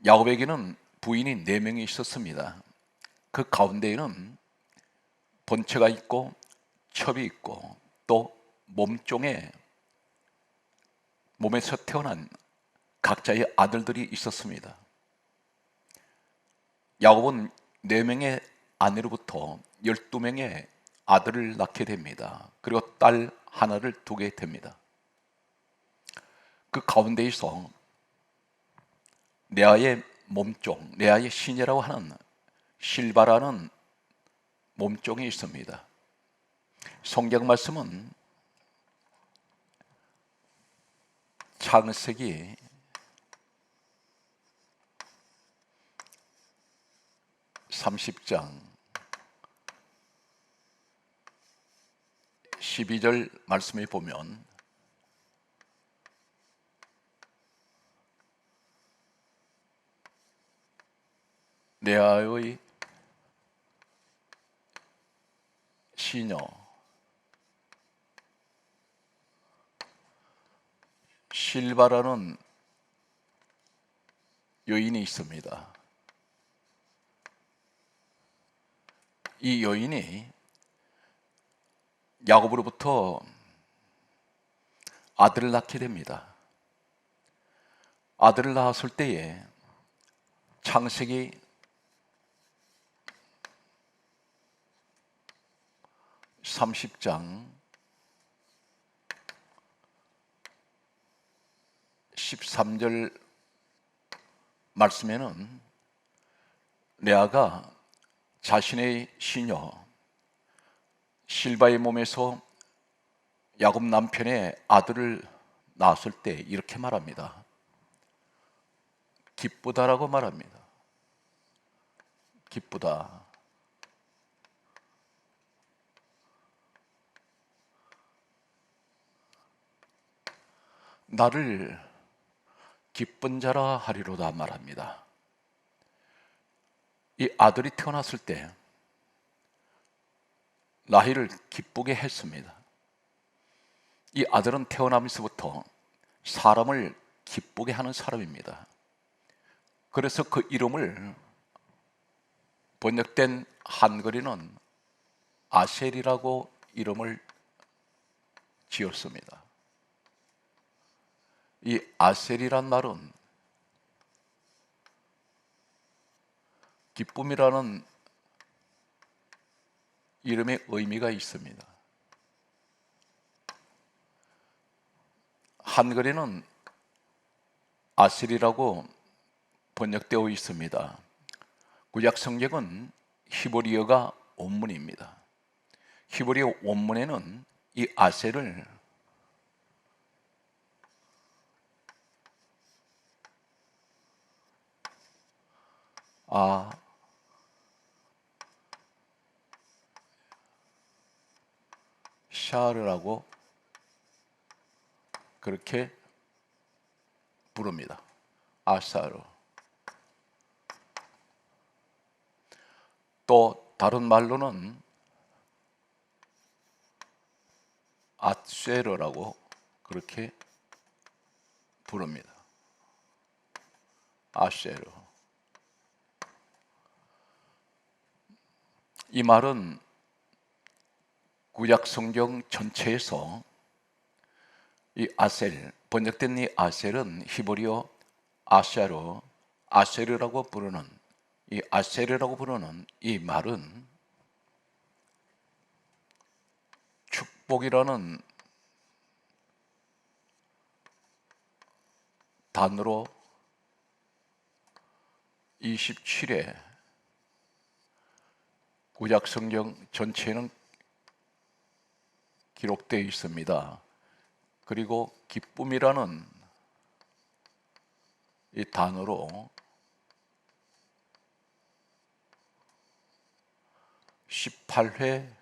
야곱에게는 부인이 4명이 있었습니다. 그 가운데에는 본처가 있고 첩이 있고 또 몸에서 태어난 각자의 아들들이 있었습니다. 야곱은 4명의 아내로부터 12명의 아들을 낳게 됩니다. 그리고 딸 하나를 두게 됩니다. 그 가운데에서 레아의 몸종, 레아의 시녀라고 하는 실바라는 몸종이 있습니다. 성경 말씀은 창세기 30장 12절 말씀에 보면 레아의 시녀 실바라는 여인이 있습니다. 이 여인이 야곱으로부터 아들을 낳게 됩니다. 아들을 낳았을 때에 창세기 30장 13절 말씀에는 레아가 자신의 시녀 실바의 몸에서 야곱 남편의 아들을 낳았을 때 이렇게 말합니다. 기쁘다라고 말합니다. 기쁘다. 나를 기쁜 자라 하리로다 말합니다. 이 아들이 태어났을 때 라헬을 기쁘게 했습니다. 이 아들은 태어나면서부터 사람을 기쁘게 하는 사람입니다. 그래서 그 이름을 번역된 한글에는 아셀이라고 이름을 지었습니다. 이 아셀이란 말은 기쁨이라는 이름의 의미가 있습니다. 한글에는 아셀이라고 번역되어 있습니다. 구약 성경은 히브리어가 원문입니다. 히브리어 원문에는 이 아셀을 샤르라고 그렇게 부릅니다. 아샤르. 또 다른 말로는 아쉐르라고 그렇게 부릅니다. 아쉐르. 이 말은 구약 성경 전체에서 이 아셀, 번역된 이 아셀은 히브리어 아쉐르라고 부르는 이 아셀이라고 부르는 이 말은 축복이라는 단어로 27회 구약 성경 전체에는 기록되어 있습니다. 그리고 기쁨이라는 이 단어로 18회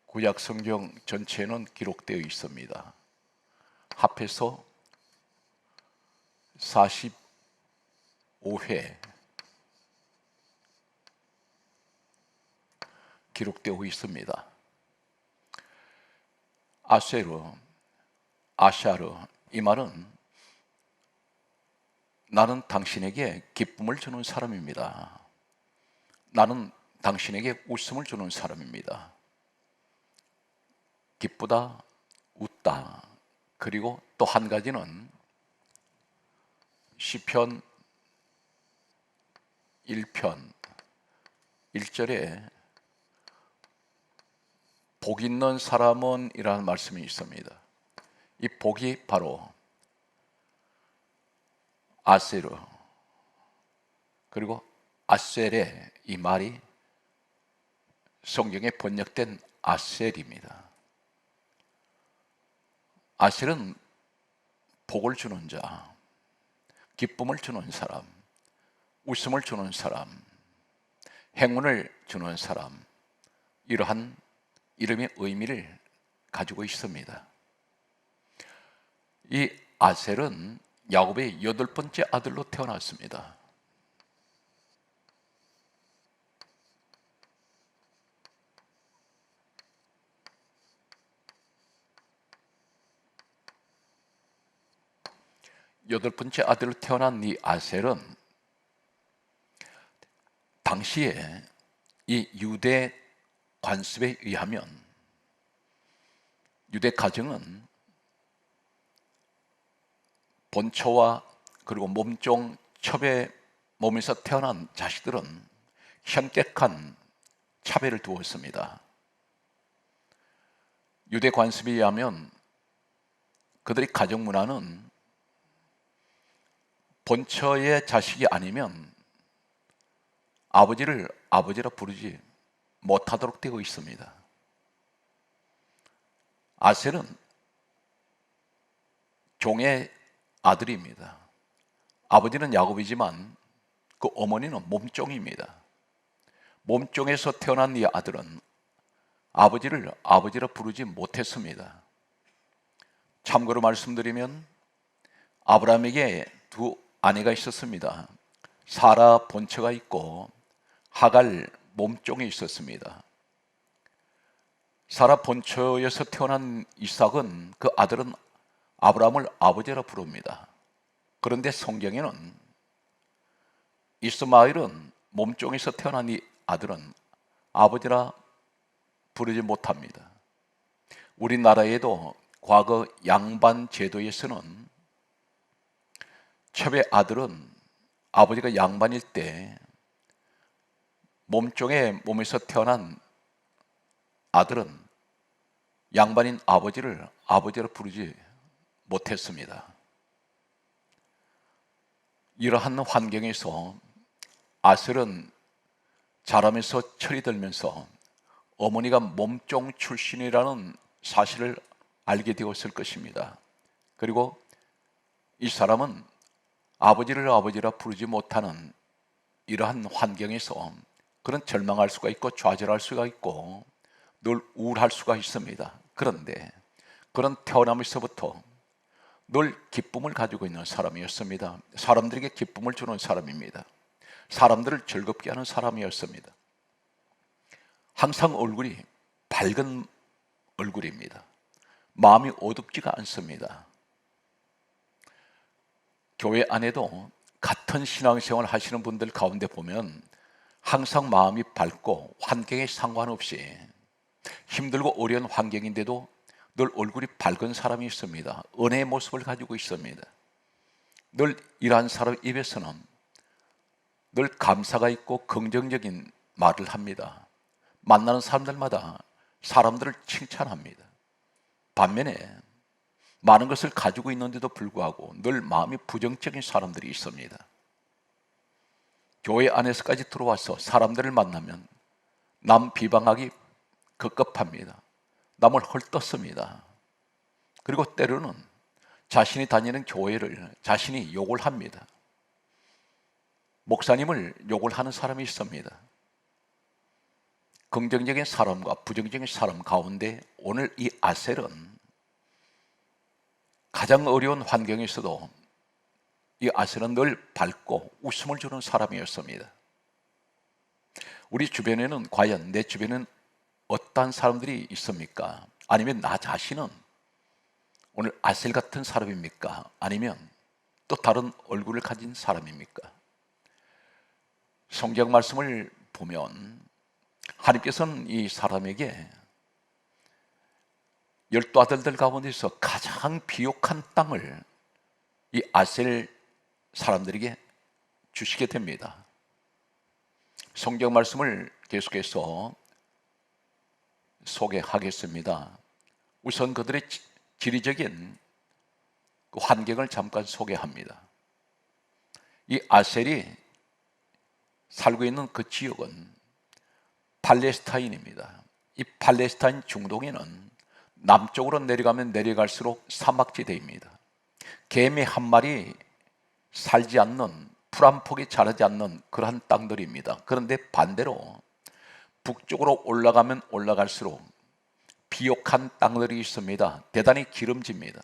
구약 성경 전체에는 기록되어 있습니다. 합해서 45회 기록되고 있습니다. 아쉐르, 아샤르 이 말은 나는 당신에게 기쁨을 주는 사람입니다. 나는 당신에게 웃음을 주는 사람입니다. 기쁘다, 웃다. 그리고 또 한 가지는 시편 1편 1절에 복 있는 사람은 이라는 말씀이 있습니다. 이 복이 바로 아세르 그리고 아셀의 이 말이 성경에 번역된 아셀입니다. 아셀은 복을 주는 자, 기쁨을 주는 사람, 웃음을 주는 사람, 행운을 주는 사람, 이러한 이름의 의미를 가지고 있습니다. 이 아셀은 야곱의 8번째 아들로 태어났습니다. 여덟 번째 아들로 태어난 이 아셀은 당시에 이 유대 관습에 의하면 유대 가정은 본처와 그리고 몸종 첩의 몸에서 태어난 자식들은 현격한 차별을 두었습니다. 유대 관습에 의하면 그들의 가정 문화는 본처의 자식이 아니면 아버지를 아버지라 부르지 못하도록 되어 있습니다. 아셀은 종의 아들입니다. 아버지는 야곱이지만 그 어머니는 몸종입니다. 몸종에서 태어난 이 아들은 아버지를 아버지라 부르지 못했습니다. 참고로 말씀드리면 아브라함에게 두 아내가 있었습니다. 사라 본처가 있고 하갈 몸종이 있었습니다. 사라 본처에서 태어난 이삭은 그 아들은 아브라함을 아버지라 부릅니다. 그런데 성경에는 이스마엘은 몸종에서 태어난 이 아들은 아버지라 부르지 못합니다. 우리나라에도 과거 양반 제도에서는 첩의 아들은 아버지가 양반일 때 몸종의 몸에서 태어난 아들은 양반인 아버지를 아버지라 부르지 못했습니다. 이러한 환경에서 아셀은 자라면서 철이 들면서 어머니가 몸종 출신이라는 사실을 알게 되었을 것입니다. 그리고 이 사람은 아버지를 아버지라 부르지 못하는 이러한 환경에서 그런 절망할 수가 있고 좌절할 수가 있고 늘 우울할 수가 있습니다. 그런데 그런 태어남에서부터 늘 기쁨을 가지고 있는 사람이었습니다. 사람들에게 기쁨을 주는 사람입니다. 사람들을 즐겁게 하는 사람이었습니다. 항상 얼굴이 밝은 얼굴입니다. 마음이 어둡지가 않습니다. 교회 안에도 같은 신앙생활 하시는 분들 가운데 보면 항상 마음이 밝고 환경에 상관없이 힘들고 어려운 환경인데도 늘 얼굴이 밝은 사람이 있습니다. 은혜의 모습을 가지고 있습니다. 늘 이러한 사람 입에서는 늘 감사가 있고 긍정적인 말을 합니다. 만나는 사람들마다 사람들을 칭찬합니다. 반면에 많은 것을 가지고 있는데도 불구하고 늘 마음이 부정적인 사람들이 있습니다. 교회 안에서까지 들어와서 사람들을 만나면 남 비방하기 급급합니다. 남을 헐뜯습니다. 그리고 때로는 자신이 다니는 교회를 자신이 욕을 합니다. 목사님을 욕을 하는 사람이 있습니다. 긍정적인 사람과 부정적인 사람 가운데 오늘 이 아셀은 가장 어려운 환경에서도 이 아셀은 늘 밝고 웃음을 주는 사람이었습니다. 우리 주변에는 과연 내 주변에는 어떤 사람들이 있습니까? 아니면 나 자신은 오늘 아셀 같은 사람입니까? 아니면 또 다른 얼굴을 가진 사람입니까? 성경 말씀을 보면 하나님께서는 이 사람에게 12아들들 가운데서 가장 비옥한 땅을 이 아셀 사람들에게 주시게 됩니다. 성경 말씀을 계속해서 소개하겠습니다. 우선 그들의 지리적인 그 환경을 잠깐 소개합니다. 이 아셀이 살고 있는 그 지역은 팔레스타인입니다. 이 팔레스타인 중동에는 남쪽으로 내려가면 내려갈수록 사막지대입니다. 개미 한 마리 살지 않는, 풀 한 폭이 자라지 않는 그러한 땅들입니다. 그런데 반대로 북쪽으로 올라가면 올라갈수록 비옥한 땅들이 있습니다. 대단히 기름집니다.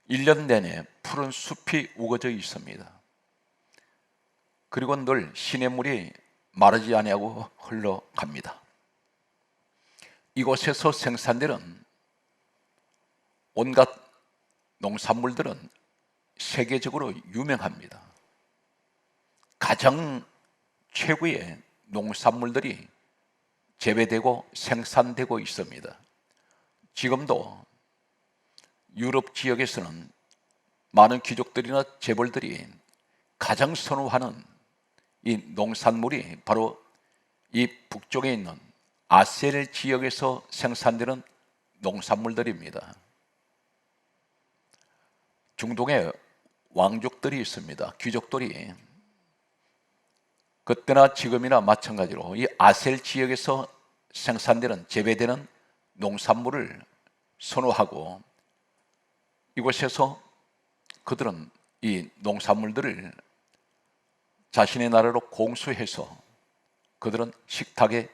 1년 내내 푸른 숲이 우거져 있습니다. 그리고 늘 시냇물이 마르지 아니하고 흘러갑니다. 이곳에서 생산되는 온갖 농산물들은 세계적으로 유명합니다. 가장 최고의 농산물들이 재배되고 생산되고 있습니다. 지금도 유럽 지역에서는 많은 귀족들이나 재벌들이 가장 선호하는 이 농산물이 바로 이 북쪽에 있는 아셀 지역에서 생산되는 농산물들입니다. 중동에 왕족들이 있습니다. 귀족들이 그때나 지금이나 마찬가지로 이 아셀 지역에서 생산되는 재배되는 농산물을 선호하고 이곳에서 그들은 이 농산물들을 자신의 나라로 공수해서 그들은 식탁에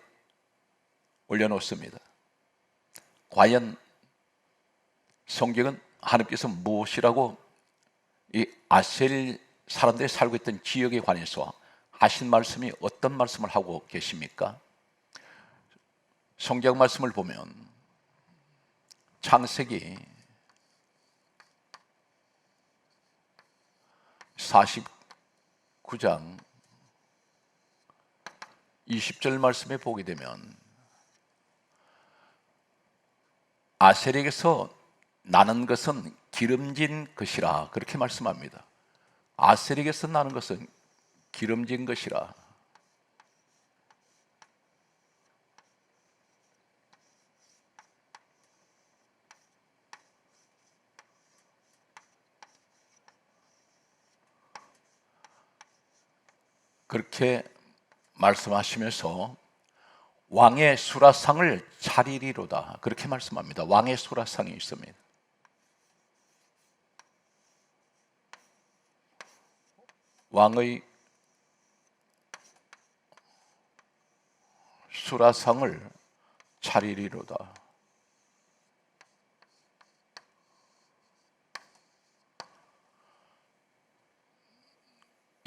올려놓습니다. 과연 성경은 하나님께서 무엇이라고 이 아셀 사람들이 살고 있던 지역에 관해서 하신 말씀이 어떤 말씀을 하고 계십니까? 성경 말씀을 보면 창세기 49장 20절 말씀에 보게 되면 아셀에게서 나는 것은 기름진 것이라 그렇게 말씀합니다. 아셀에게서 나는 것은 기름진 것이라. 그렇게 말씀하시면서 왕의 수라상을 차리리로다 그렇게 말씀합니다. 왕의 수라상이 있습니다. 왕의 수라상을 차리리로다.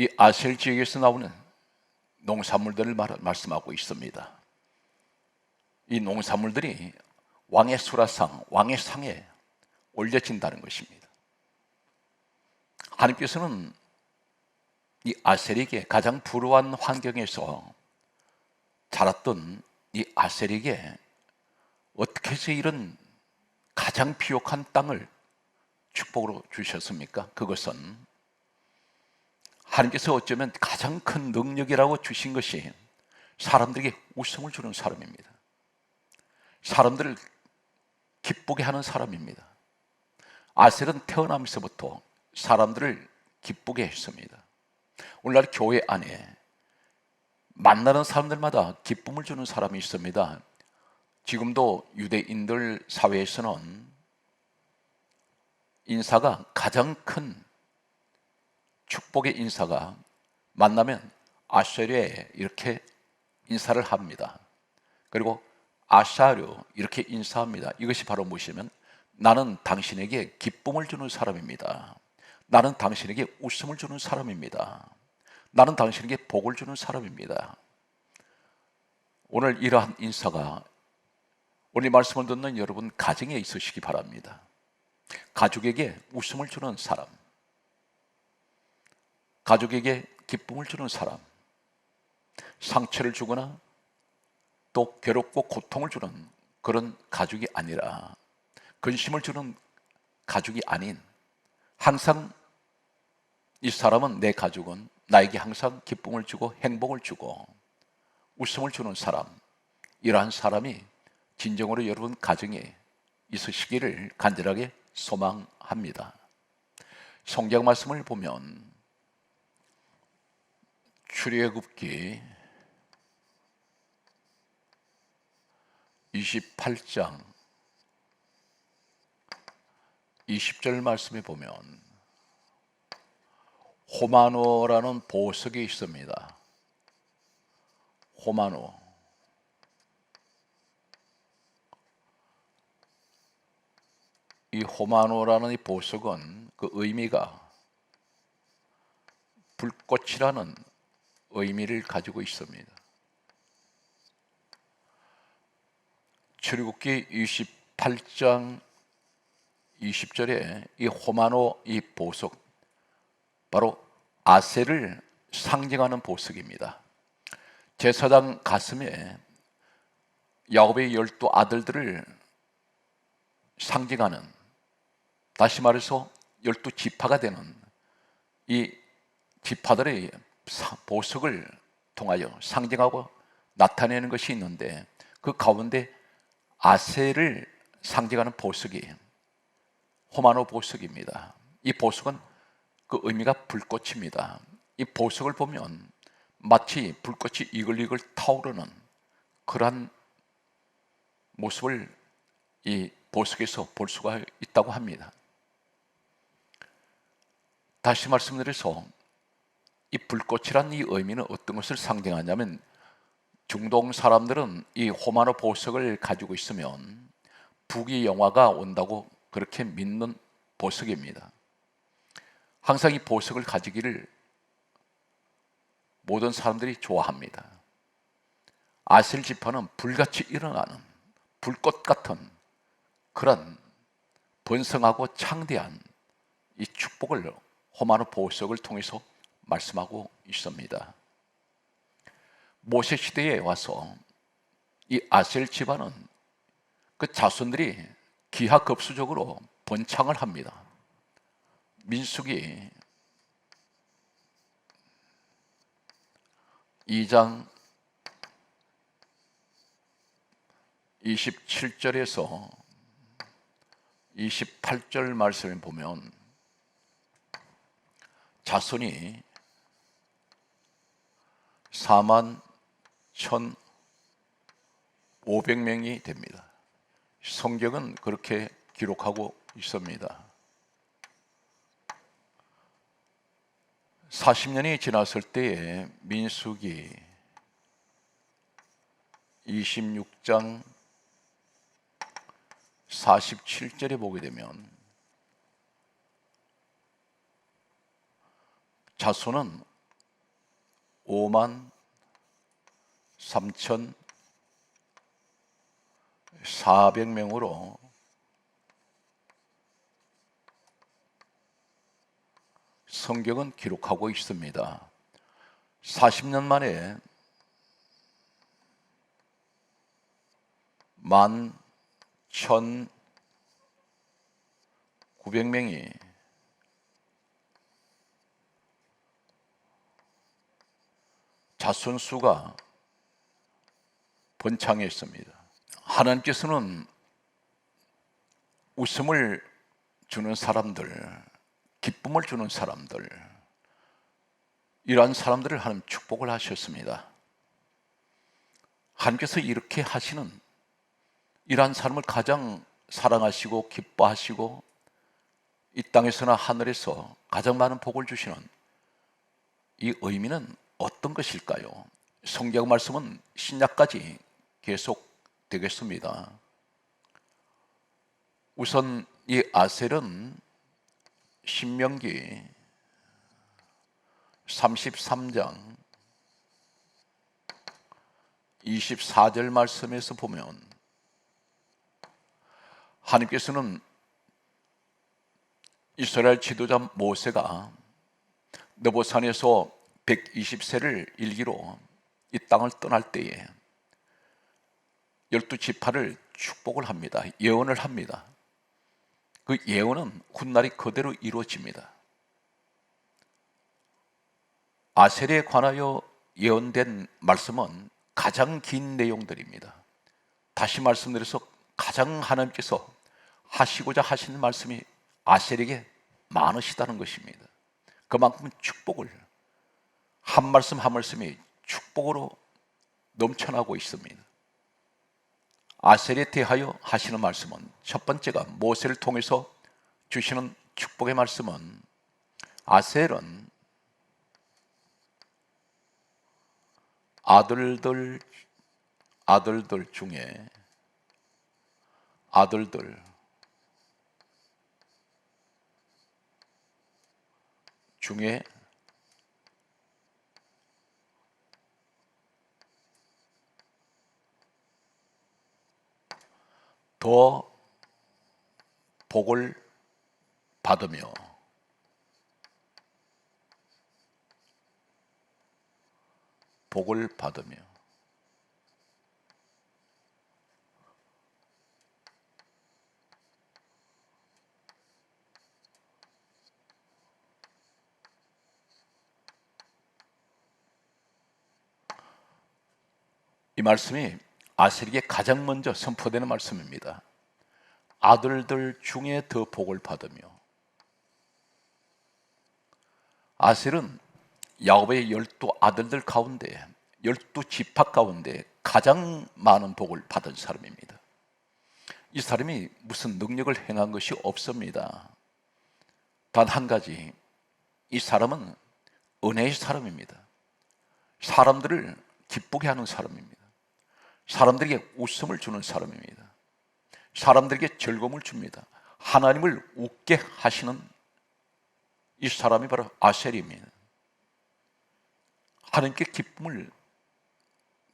이 아셀 지역에서 나오는 농산물들을 말씀하고 있습니다. 이 농산물들이 왕의 수라상, 왕의 상에 올려진다는 것입니다. 하나님께서는 이 아셀에게 가장 불우한 환경에서 자랐던 이 아셀에게 어떻게 해서 이런 가장 비옥한 땅을 축복으로 주셨습니까? 그것은 하나님께서 어쩌면 가장 큰 능력이라고 주신 것이 사람들에게 웃음을 주는 사람입니다. 사람들을 기쁘게 하는 사람입니다. 아셀은 태어나면서부터 사람들을 기쁘게 했습니다. 오늘날 교회 안에 만나는 사람들마다 기쁨을 주는 사람이 있습니다. 지금도 유대인들 사회에서는 인사가 가장 큰 축복의 인사가 만나면 아쉐르 이렇게 인사를 합니다. 그리고 아샤르 이렇게 인사합니다. 이것이 바로 무엇이냐면 나는 당신에게 기쁨을 주는 사람입니다. 나는 당신에게 웃음을 주는 사람입니다. 나는 당신에게 복을 주는 사람입니다. 오늘 이러한 인사가 오늘 말씀을 듣는 여러분 가정에 있으시기 바랍니다. 가족에게 웃음을 주는 사람, 가족에게 기쁨을 주는 사람, 상처를 주거나 또 괴롭고 고통을 주는 그런 가족이 아니라, 근심을 주는 가족이 아닌, 항상 이 사람은, 내 가족은 나에게 항상 기쁨을 주고 행복을 주고 웃음을 주는 사람, 이러한 사람이 진정으로 여러분 가정에 있으시기를 간절하게 소망합니다. 성경 말씀을 보면 출애굽기 28장 20절 말씀에 보면 호마노라는 보석이 있습니다. 호마노. 이 호마노라는 이 보석은 그 의미가 불꽃이라는 의미를 가지고 있습니다. 출애굽기 28장 20절에 이 호마노, 이 보석, 바로 아셀을 상징하는 보석입니다. 제사장 가슴에 야곱의 12 아들들을 상징하는, 다시 말해서 12 지파가 되는 이 지파들의 보석을 통하여 상징하고 나타내는 것이 있는데, 그 가운데 아셀을 상징하는 보석이 호마노 보석입니다. 이 보석은 그 의미가 불꽃입니다. 이 보석을 보면 마치 불꽃이 이글이글 타오르는 그러한 모습을 이 보석에서 볼 수가 있다고 합니다. 다시 말씀드려서 이 불꽃이란 이 의미는 어떤 것을 상징하냐면, 중동 사람들은 이 호마노 보석을 가지고 있으면 부귀 영화가 온다고 그렇게 믿는 보석입니다. 항상 이 보석을 가지기를 모든 사람들이 좋아합니다. 아셀 지파는 불같이 일어나는 불꽃 같은 그런 번성하고 창대한 이 축복을 호마노 보석을 통해서 말씀하고 있습니다. 모세 시대에 와서 이 아셀 집안은 그 자손들이 기하급수적으로 번창을 합니다. 민수기 2장 27절에서 28절 말씀을 보면 자손이 41,500명이 됩니다. 성경은 그렇게 기록하고 있습니다. 40년이 지났을 때에 민수기 26장 47절에 보게 되면 자손은 53,400명으로 성경은 기록하고 있습니다. 40년 만에 11,900명이 자손 수가 번창했습니다. 하나님께서는 웃음을 주는 사람들, 기쁨을 주는 사람들, 이러한 사람들을 하나님 축복을 하셨습니다. 하나님께서 이렇게 하시는 이러한 사람을 가장 사랑하시고 기뻐하시고 이 땅에서나 하늘에서 가장 많은 복을 주시는 이 의미는 어떤 것일까요? 성경 말씀은 신약까지 계속 되겠습니다. 우선 이 아셀은 신명기 33장 24절 말씀에서 보면 하나님께서는 이스라엘 지도자 모세가 느보산에서 120세를 일기로 이 땅을 떠날 때에 12지파를 축복을 합니다. 예언을 합니다. 그 예언은 훗날이 그대로 이루어집니다. 아셀에 관하여 예언된 말씀은 가장 긴 내용들입니다. 다시 말씀드려서 가장 하나님께서 하시고자 하시는 말씀이 아셀에게 많으시다는 것입니다. 그만큼 축복을 한 말씀 한 말씀이 축복으로 넘쳐나고 있습니다. 아셀에 대하여 하시는 말씀은 첫 번째가 모세를 통해서 주시는 축복의 말씀은 아셀은 아들들 중에 더 복을 받으며 이 말씀이 아셀에게 가장 먼저 선포되는 말씀입니다. 아들들 중에 더 복을 받으며. 아셀은 야곱의 12아들들 가운데 12지파 가운데 가장 많은 복을 받은 사람입니다. 이 사람이 무슨 능력을 행한 것이 없습니다. 단 한 가지, 이 사람은 은혜의 사람입니다. 사람들을 기쁘게 하는 사람입니다. 사람들에게 웃음을 주는 사람입니다. 사람들에게 즐거움을 줍니다. 하나님을 웃게 하시는 이 사람이 바로 아셀입니다. 하나님께 기쁨을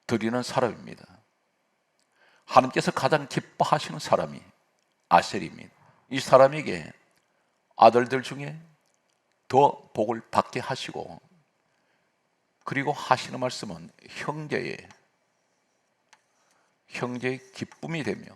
드리는 사람입니다. 하나님께서 가장 기뻐하시는 사람이 아셀입니다. 이 사람에게 아들들 중에 더 복을 받게 하시고, 그리고 하시는 말씀은 형제의 기쁨이 되며,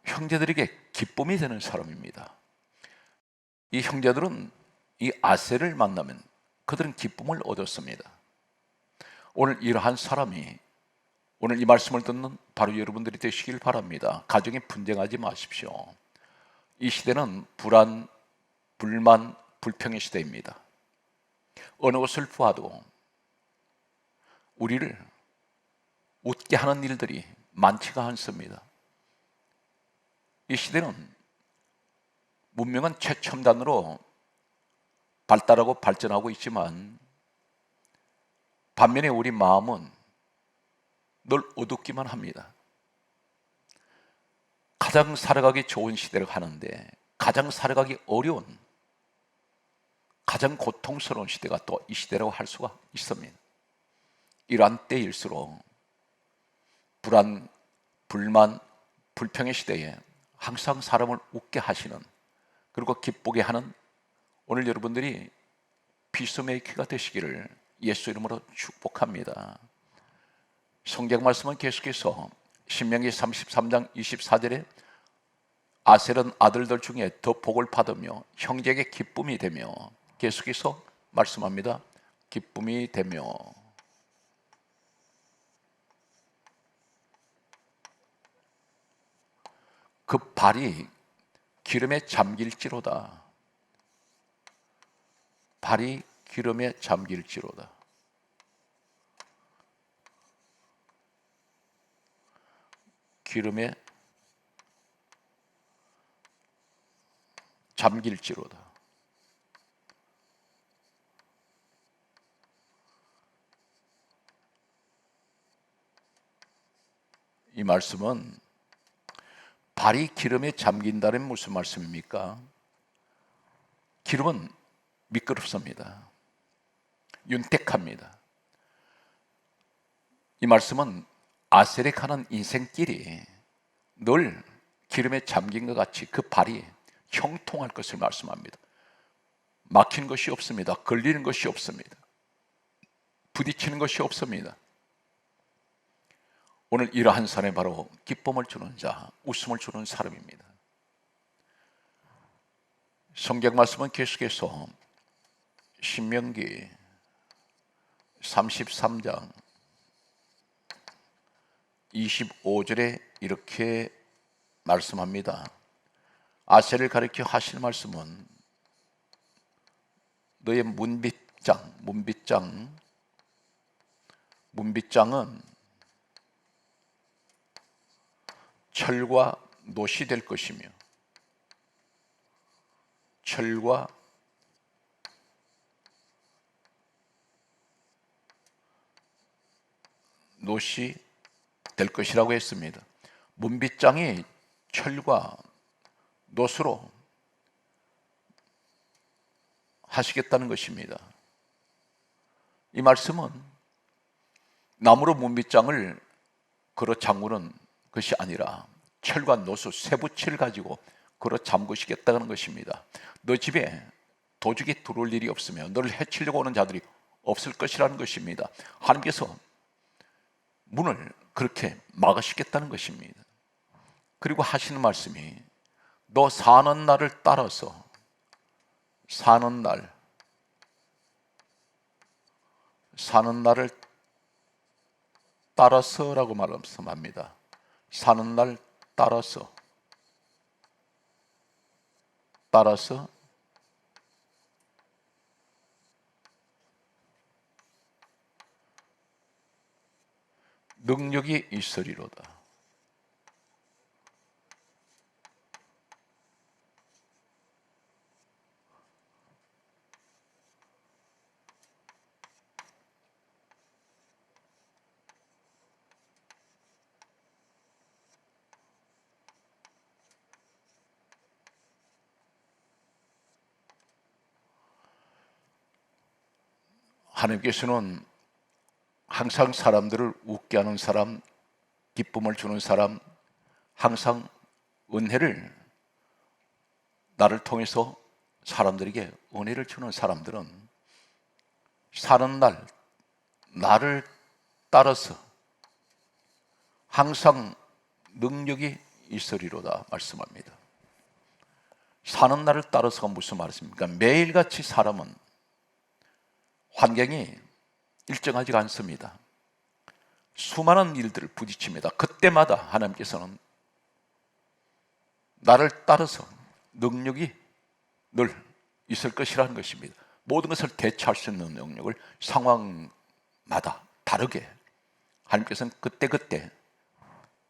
형제들에게 기쁨이 되는 사람입니다. 이 형제들은 이 아셀을 만나면 그들은 기쁨을 얻었습니다. 오늘 이러한 사람이, 오늘 이 말씀을 듣는 바로 여러분들이 되시길 바랍니다. 가정에 분쟁하지 마십시오. 이 시대는 불안, 불만, 불평의 시대입니다. 어느 것을 보아도 우리를 웃게 하는 일들이 많지가 않습니다. 이 시대는 문명은 최첨단으로 발달하고 발전하고 있지만 반면에 우리 마음은 늘 어둡기만 합니다. 가장 살아가기 좋은 시대를 가는데 가장 살아가기 어려운, 가장 고통스러운 시대가 또 이 시대라고 할 수가 있습니다. 이러한 때일수록 불안, 불만, 불평의 시대에 항상 사람을 웃게 하시는, 그리고 기쁘게 하는 오늘 여러분들이 피스메이커가 되시기를 예수 이름으로 축복합니다. 성경 말씀은 계속해서 신명기 33장 24절에 아셀은 아들들 중에 더 복을 받으며 형제에게 기쁨이 되며, 계속해서 말씀합니다. 기쁨이 되며. 그 발이 기름에 잠길지로다. 발이 기름에 잠길지로다. 기름에 잠길지로다. 이 말씀은 발이 기름에 잠긴다는 무슨 말씀입니까? 기름은 미끄럽습니다. 윤택합니다. 이 말씀은 아셀에 가는 인생길이 늘 기름에 잠긴 것 같이 그 발이 형통할 것을 말씀합니다. 막힌 것이 없습니다. 걸리는 것이 없습니다. 부딪히는 것이 없습니다. 오늘 이러한 사람이 바로 기쁨을 주는 자, 웃음을 주는 사람입니다. 성경 말씀은 계속해서 신명기 33장 25절에 이렇게 말씀합니다. 아셀을 가리켜 하실 말씀은 너의 문빗장은 철과 놋이 될 것이며 철과 놋이 될 것이라고 했습니다. 문빗장이 철과 놋으로 하시겠다는 것입니다. 이 말씀은 나무로 문빗장을 걸어 잠그는 것이 아니라 철과 놋을 쇠붙이를 가지고 걸어 잠그시겠다는 것입니다. 너 집에 도둑이 들어올 일이 없으며 너를 해치려고 오는 자들이 없을 것이라는 것입니다. 하나님께서 문을 그렇게 막으시겠다는 것입니다. 그리고 하시는 말씀이 너 사는 날을 따라서 사는 날을 따라서라고 말씀합니다. 사는 날 따라서 능력이 있으리로다. 하나님께서는 항상 사람들을 웃게 하는 사람, 기쁨을 주는 사람, 항상 은혜를 나를 통해서 사람들에게 은혜를 주는 사람들은 사는 날 나를 따라서 항상 능력이 있으리로다 말씀합니다. 사는 날을 따라서가 무슨 말씀입니까? 매일같이 사람은 환경이 일정하지가 않습니다. 수많은 일들을 부딪힙니다. 그때마다 하나님께서는 나를 따라서 능력이 늘 있을 것이라는 것입니다. 모든 것을 대처할 수 있는 능력을 상황마다 다르게 하나님께서는 그때그때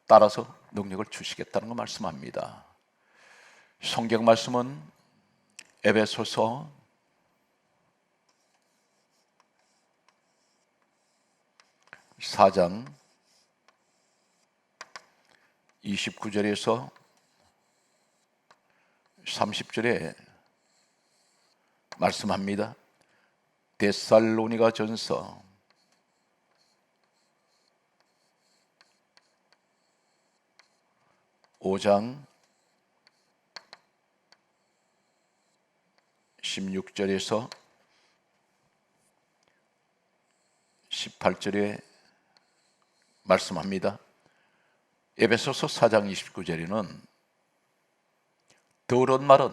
따라서 능력을 주시겠다는 걸 말씀합니다. 성경 말씀은 에베소서 4장 29절에서 30절에 말씀합니다. 데살로니가 전서 5장 16절에서 18절에 말씀합니다. 에베소서 4장 29절에는 더러운 말은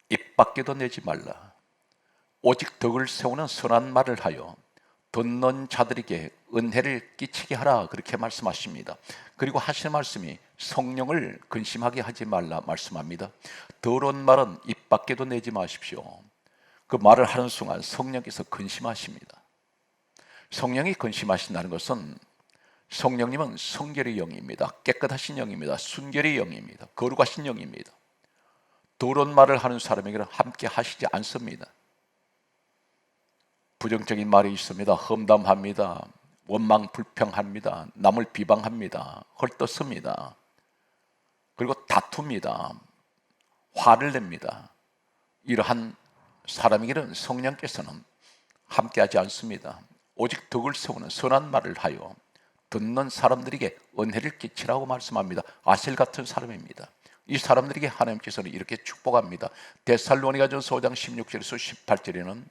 입 밖에도 내지 말라. 오직 덕을 세우는 선한 말을 하여 듣는 자들에게 은혜를 끼치게 하라. 그렇게 말씀하십니다. 그리고 하시는 말씀이 성령을 근심하게 하지 말라 말씀합니다. 더러운 말은 입 밖에도 내지 마십시오. 그 말을 하는 순간 성령께서 근심하십니다. 성령이 근심하신다는 것은 성령님은 성결의 영입니다. 깨끗하신 영입니다. 순결의 영입니다. 거룩하신 영입니다. 더러운 말을 하는 사람에게는 함께 하시지 않습니다. 부정적인 말이 있습니다. 험담합니다. 원망 불평합니다. 남을 비방합니다. 헐떡습니다. 그리고 다툽니다. 화를 냅니다. 이러한 사람에게는 성령께서는 함께하지 않습니다. 오직 덕을 세우는 선한 말을 하여 듣는 사람들에게 은혜를 끼치라고 말씀합니다. 아셀 같은 사람입니다. 이 사람들에게 하나님께서는 이렇게 축복합니다. 데살로니가전서 5장 16절에서 18절에는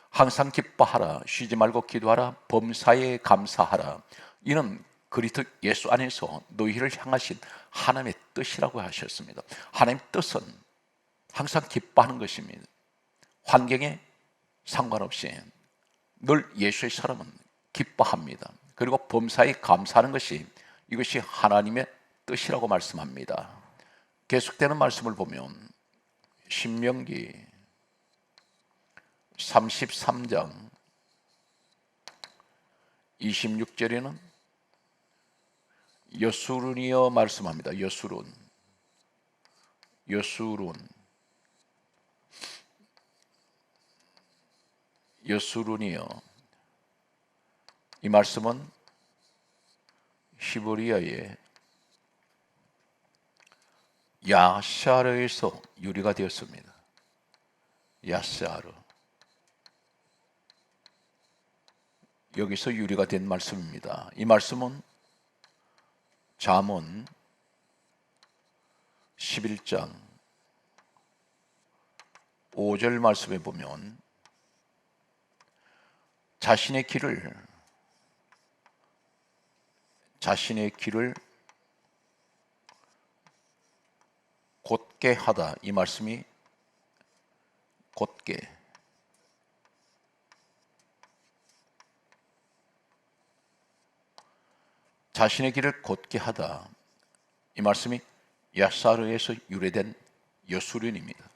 항상 기뻐하라, 쉬지 말고 기도하라, 범사에 감사하라. 이는 그리스도 예수 안에서 너희를 향하신 하나님의 뜻이라고 하셨습니다. 하나님의 뜻은 항상 기뻐하는 것입니다. 환경에 상관없이 늘 예수의 사람은 기뻐합니다. 그리고 범사에 감사하는 것이 이것이 하나님의 뜻이라고 말씀합니다. 계속되는 말씀을 보면 신명기 33장 26절에는 여수룬이여 말씀합니다. 여수룬이여. 이 말씀은 히브리어의 야샤르에서 유래가 되었습니다. 야샤르. 여기서 유래가 된 말씀입니다. 이 말씀은 잠언 11장 5절 말씀에 보면 자신의 길을 곧게 하다. 이 말씀이 곧게, 자신의 길을 곧게 하다. 이 말씀이 야사르에서 유래된 여수륜입니다.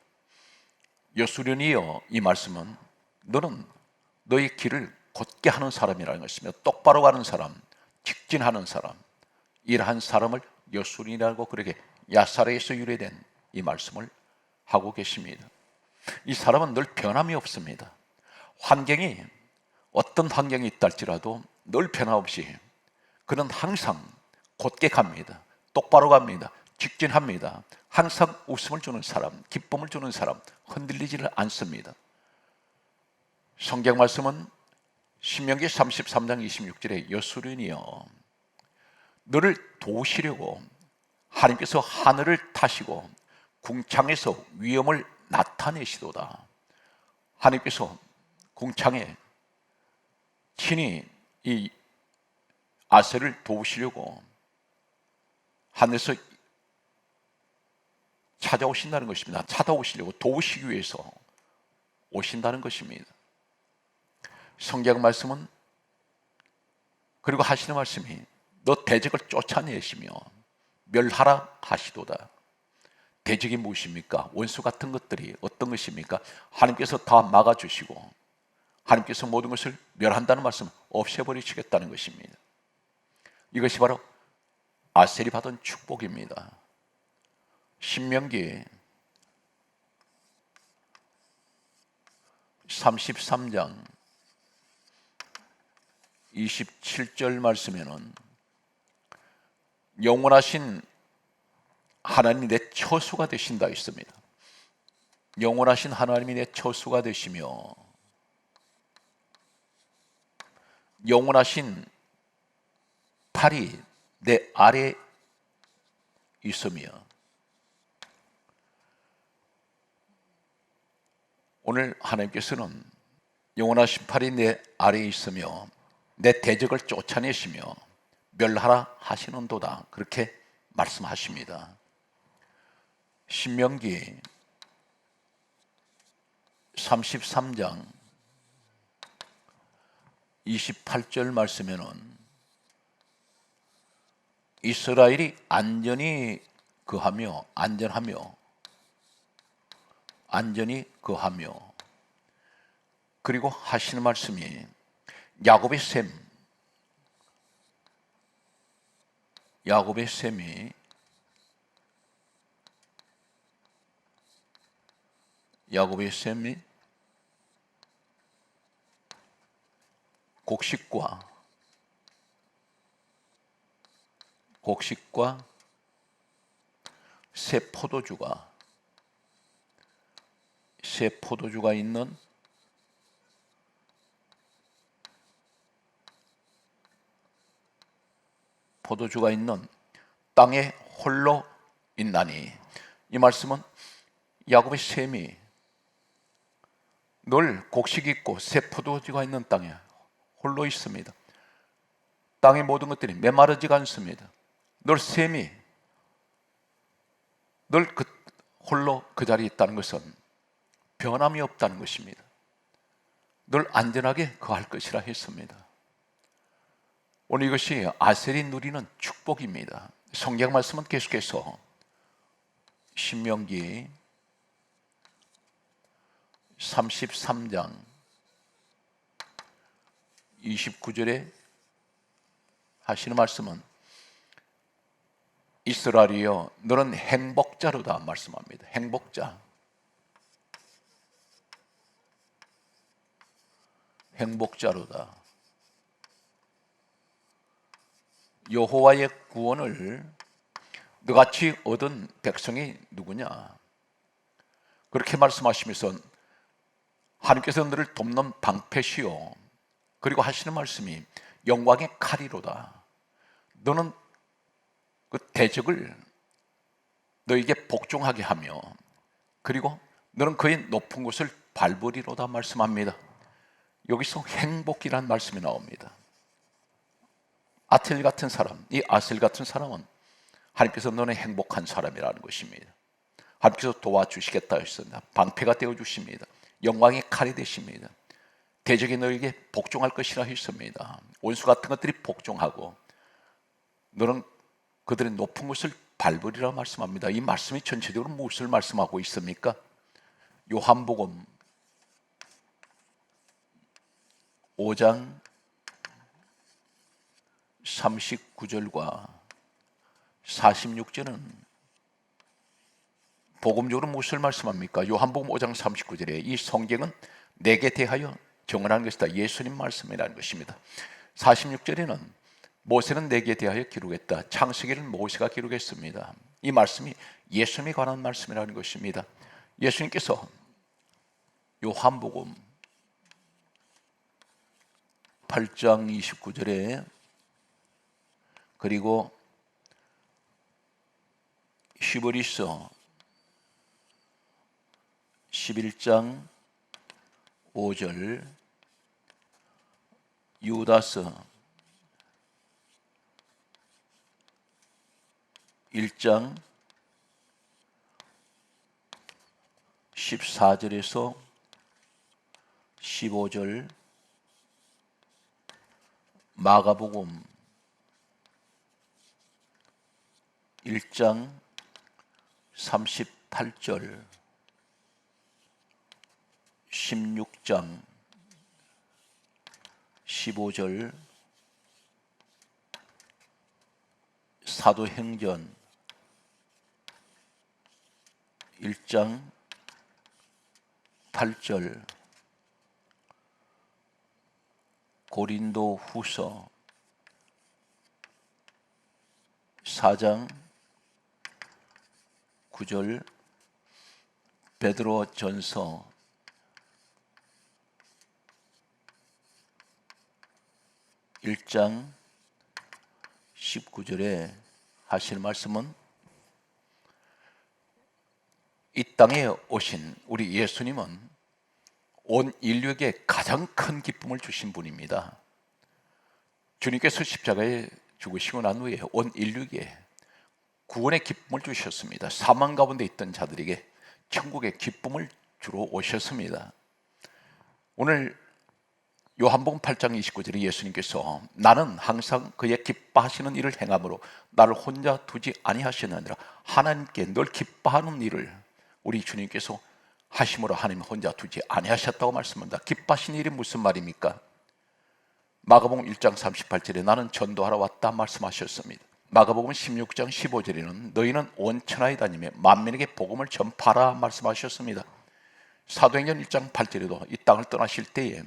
여수륜이여, 이 말씀은 너는 너의 길을 곧게 하는 사람이라는 것이며 똑바로 가는 사람, 직진하는 사람, 이러한 사람을 여수륜이라고 그렇게 야사르에서 유래된 이 말씀을 하고 계십니다. 이 사람은 늘 변함이 없습니다. 환경이 어떤 환경이 있다 할지라도 늘 변함없이 그는 항상 곧게 갑니다. 똑바로 갑니다. 직진합니다. 항상 웃음을 주는 사람, 기쁨을 주는 사람, 흔들리지를 않습니다. 성경 말씀은 신명기 33장 26절에 여수륜이여, 너를 도우시려고 하나님께서 하늘을 타시고 궁창에서 위엄을 나타내시도다. 하나님께서 궁창에 친히 이 아셀을 도우시려고 하늘에서 찾아오신다는 것입니다. 찾아오시려고, 도우시기 위해서 오신다는 것입니다. 성경 말씀은 그리고 하시는 말씀이 너 대적을 쫓아내시며 멸하라 하시도다. 대적이 무엇입니까? 원수 같은 것들이 어떤 것입니까? 하나님께서 다 막아주시고 하나님께서 모든 것을 멸한다는 말씀, 없애버리시겠다는 것입니다. 이것이 바로 아셀이 받은 축복입니다. 신명기 33장 27절 말씀에는 영원하신 하나님이 내 처수가 되신다 있습니다. 영원하신 하나님이 내 처수가 되시며 영원하신 팔이 내 아래 있으며, 오늘 하나님께서는 영원하신 팔이 내 아래에 있으며 내 대적을 쫓아내시며 멸하라 하시는도다, 그렇게 말씀하십니다. 신명기 33장 28절 말씀에는 이스라엘이 안전히 거하며 그리고 하시는 말씀이 야곱의 셈이 곡식과 새 포도주가 있는 포도주가 있는 땅에 홀로 있나니, 이 말씀은 야곱의 셈이 늘 곡식이 있고 새 포도주가 있는 땅에 홀로 있습니다. 땅의 모든 것들이 메마르지가 않습니다. 늘 셈이 늘 홀로 그 자리에 있다는 것은 변함이 없다는 것입니다. 늘 안전하게 거할 것이라 했습니다. 오늘 이것이 아셀이 누리는 축복입니다. 성경 말씀은 계속해서 신명기 33장 29절에 하시는 말씀은 이스라엘이여 너는 행복자로다 말씀합니다. 행복자. 행복자로다. 여호와의 구원을 너같이 얻은 백성이 누구냐? 그렇게 말씀하시면서 하나님께서 너를 돕는 방패시요, 그리고 하시는 말씀이 영광의 칼이로다. 너는 그 대적을 너에게 복종하게 하며, 그리고 너는 그의 높은 곳을 밟으리로다 말씀합니다. 여기서 행복이라는 말씀이 나옵니다. 아틀 같은 사람, 이 아셀 같은 사람은 하나님께서 너는 행복한 사람이라는 것입니다. 하나님께서 도와주시겠다 했습니다. 방패가 되어주십니다. 영광의 칼이 되십니다. 대적이 너에게 복종할 것이라 했습니다. 원수 같은 것들이 복종하고 너는 그들의 높은 곳을 밟으리라 말씀합니다. 이 말씀이 전체적으로 무엇을 말씀하고 있습니까? 요한복음 5장 39절과 46절은 복음적으로 무엇을 말씀합니까? 요한복음 5장 39절에 이 성경은 내게 대하여 정언한 것이다. 예수님 말씀이라는 것입니다. 46절에는 모세는 내게 대하여 기록했다. 창세기를 모세가 기록했습니다. 이 말씀이 예수님에 관한 말씀이라는 것입니다. 예수님께서 요한복음 8장 29절에 그리고 히브리서 11장 5절, 유다서 1장 14절에서 15절, 마가복음 1장 38절, 16장 15절, 사도행전 1장 8절, 고린도 후서 4장 9절, 베드로 전서 1장 19절에 하시는 말씀은 이 땅에 오신 우리 예수님은 온 인류에게 가장 큰 기쁨을 주신 분입니다. 주님께서 십자가에 죽으시고 난 후에 온 인류에게 구원의 기쁨을 주셨습니다. 사망 가운데 있던 자들에게 천국의 기쁨을 주러 오셨습니다. 오늘 요한복음 8장 29절에 예수님께서 나는 항상 그의 기뻐하시는 일을 행함으로 나를 혼자 두지 아니하시느니라. 하나님께 늘 기뻐하는 일을 우리 주님께서 하심으로 하나님 혼자 두지 아니하셨다고 말씀합니다. 기뻐하시는 일이 무슨 말입니까? 마가복음 1장 38절에 나는 전도하러 왔다 말씀하셨습니다. 마가복음 16장 15절에는 너희는 온 천하에 다니며 만민에게 복음을 전파하라 말씀하셨습니다. 사도행전 1장 8절에도 이 땅을 떠나실 때에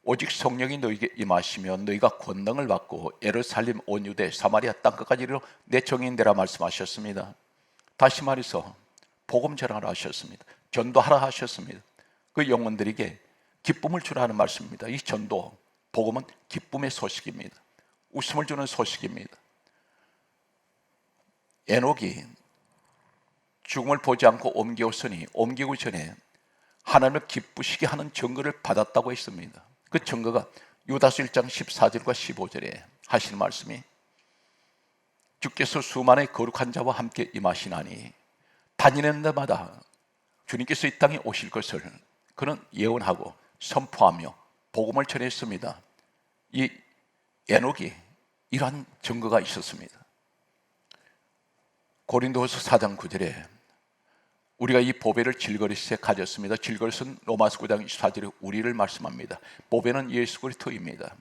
오직 성령이 너희에게 임하시면 너희가 권능을 받고 예루살렘 온 유대 사마리아 땅끝까지 이르러 내 정인 되라 말씀하셨습니다. 다시 말해서 복음 전하라 하셨습니다. 전도하라 하셨습니다. 그 영혼들에게 기쁨을 주라 하는 말씀입니다. 이 전도, 복음은 기쁨의 소식입니다. 웃음을 주는 소식입니다. 에녹이 죽음을 보지 않고 옮겨오으니 옮기고 전에 하나님을 기쁘시게 하는 증거를 받았다고 했습니다. 그 증거가 유다서 1장 14절과 15절에 하시는 말씀이 주께서 수많은 거룩한 자와 함께 임하시나니 다니는 데마다 주님께서 이 땅에 오실 것을 그는 예언하고 선포하며 복음을 전했습니다. 이 에녹이 이러한 증거가 있었습니다. 고린도후서 4장 9절에 우리가 이 보배를 질그릇에 가졌습니다. 질그릇은 로마서 9장 24절에 우리를 말씀합니다. 보배는 예수 그리스도입니다.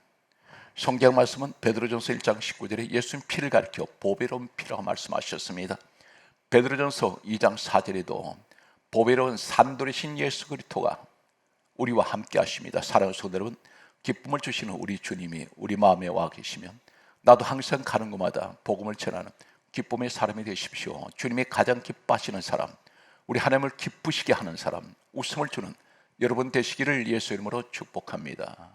성경 말씀은 베드로전서 1장 19절에 예수님 피를 가리켜 보배로운 피라고 말씀하셨습니다. 베드로전서 2장 4절에도 보배로운 산돌이신 예수 그리스도가 우리와 함께 하십니다. 사랑하는 성도 여러분, 기쁨을 주시는 우리 주님이 우리 마음에 와 계시면 나도 항상 가는 곳마다 복음을 전하는 기쁨의 사람이 되십시오. 주님이 가장 기뻐하시는 사람, 우리 하나님을 기쁘시게 하는 사람, 웃음을 주는 여러분 되시기를 예수 이름으로 축복합니다.